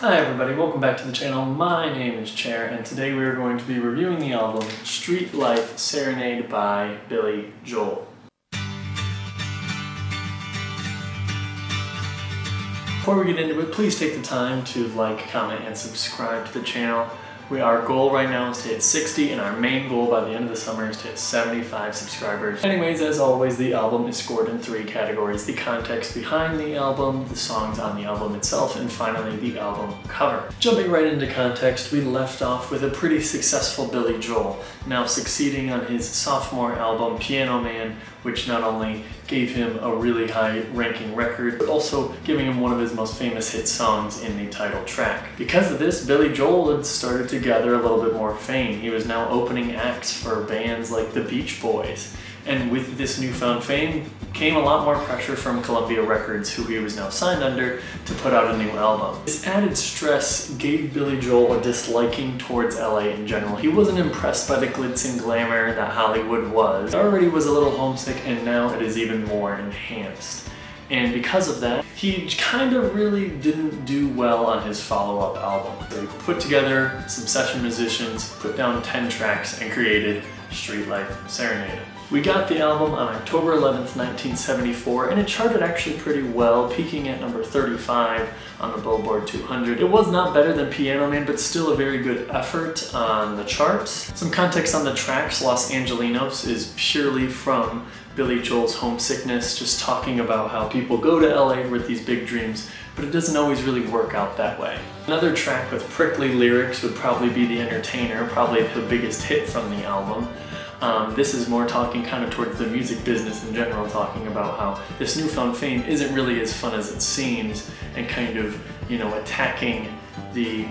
Hi everybody, welcome back to the channel. My name is Chair, and today we are going to be reviewing the album Streetlife, Serenade by Billy Joel. Before we get into it, please take the time to like, comment, and subscribe to the channel. Our goal right now is to hit 60, and our main goal by the end of the summer is to hit 75 subscribers. Anyways, as always, the album is scored in 3 categories: the context behind the album, the songs on the album itself, and finally the album cover. Jumping right into context, we left off with a pretty successful Billy Joel, now succeeding on his sophomore album, Piano Man, which not only gave him a really high-ranking record, but also giving him one of his most famous hit songs in the title track. Because of this, Billy Joel had started to gather a little bit more fame. He was now opening acts for bands like the Beach Boys. And with this newfound fame came a lot more pressure from Columbia Records, who he was now signed under, to put out a new album. This added stress gave Billy Joel a disliking towards LA in general. He wasn't impressed by the glitz and glamour that Hollywood was. He already was a little homesick, and now it is even more enhanced. And because of that, he kind of really didn't do well on his follow-up album. So he put together some session musicians, put down 10 tracks, and created Streetlife, Serenade. We got the album on October 11th, 1974, and it charted actually pretty well, peaking at number 35 on the Billboard 200. It was not better than Piano Man, but still a very good effort on the charts. Some context on the tracks: Los Angelinos is purely from Billy Joel's homesickness, just talking about how people go to LA with these big dreams, but it doesn't always really work out that way. Another track with prickly lyrics would probably be The Entertainer, probably the biggest hit from the album. This is more talking kind of towards the music business in general, talking about how this newfound fame isn't really as fun as it seems, and kind of, attacking the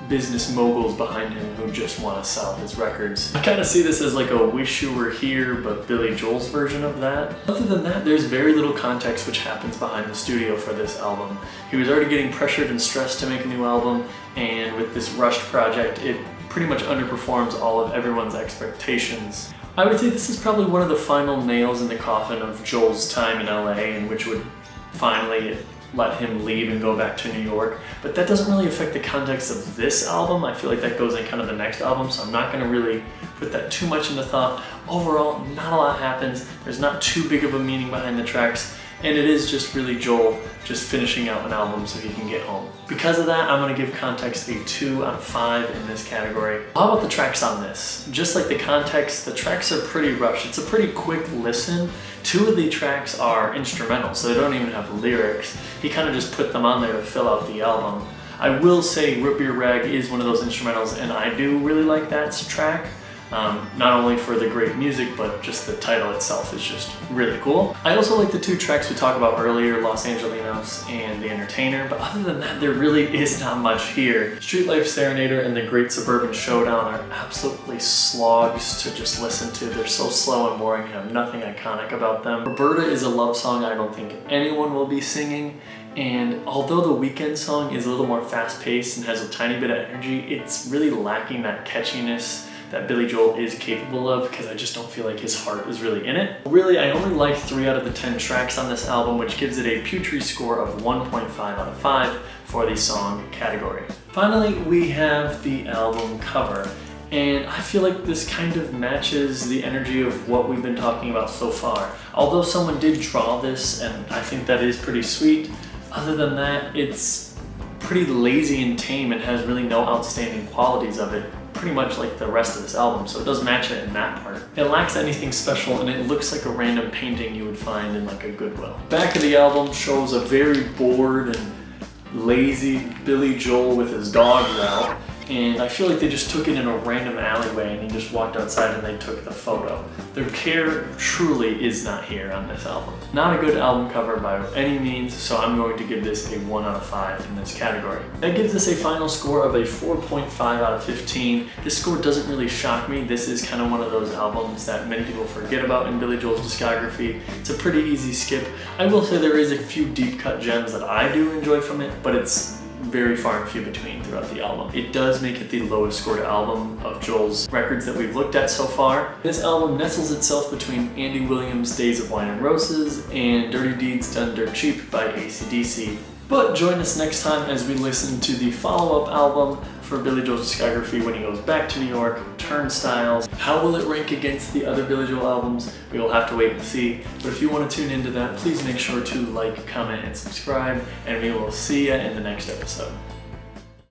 business moguls behind him who just want to sell his records. I kind of see this as like a Wish You Were Here, but Billy Joel's version of that. Other than that, there's very little context which happens behind the studio for this album. He was already getting pressured and stressed to make a new album, and with this rushed project, it pretty much underperforms all of everyone's expectations. I would say this is probably one of the final nails in the coffin of Joel's time in LA, and which would finally let him leave and go back to New York. But that doesn't really affect the context of this album. I feel like that goes in kind of the next album, so I'm not going to really put that too much into thought. Overall, not a lot happens. There's not too big of a meaning behind the tracks, and it is just really Joel just finishing out an album so he can get home. Because of that, I'm going to give context a 2 out of 5 in this category. How about the tracks on this? Just like the context, the tracks are pretty rushed. It's a pretty quick listen. 2 of the tracks are instrumental, so they don't even have lyrics. He kind of just put them on there to fill out the album. I will say Rip Your Rag is one of those instrumentals, and I do really like that track. Not only for the great music, but just the title itself is just really cool. I also like the 2 tracks we talked about earlier, Los Angelinos and The Entertainer, but other than that, there really is not much here. Streetlife, Serenader, and The Great Suburban Showdown are absolutely slogs to just listen to. They're so slow and boring and have nothing iconic about them. Roberta is a love song I don't think anyone will be singing, and although the Weekend song is a little more fast-paced and has a tiny bit of energy, it's really lacking that catchiness that Billy Joel is capable of, because I just don't feel like his heart is really in it. Really, I only like 3 out of the 10 tracks on this album, which gives it a Putri score of 1.5 out of 5 for the song category. Finally, we have the album cover, and I feel like this kind of matches the energy of what we've been talking about so far. Although someone did draw this, and I think that is pretty sweet, other than that, it's pretty lazy and tame and has really no outstanding qualities of it, pretty much like the rest of this album, so it does match it in that part. It lacks anything special, and it looks like a random painting you would find in like a Goodwill. Back of the album shows a very bored and lazy Billy Joel with his dog route, and I feel like they just took it in a random alleyway and he just walked outside and they took the photo. Their care truly is not here on this album. Not a good album cover by any means, so I'm going to give this a 1 out of 5 in this category. That gives us a final score of a 4.5 out of 15. This score doesn't really shock me. This is kind of one of those albums that many people forget about in Billy Joel's discography. It's a pretty easy skip. I will say there is a few deep cut gems that I do enjoy from it, but it's very far and few between throughout the album. It does make it the lowest scored album of Joel's records that we've looked at so far. This album nestles itself between Andy Williams' Days of Wine and Roses and Dirty Deeds Done Dirt Cheap by AC/DC. But join us next time as we listen to the follow-up album for Billy Joel's discography when he goes back to New York, Turnstiles. How will it rank against the other Billy Joel albums? We will have to wait and see. But if you want to tune into that, please make sure to like, comment, and subscribe, and we will see you in the next episode.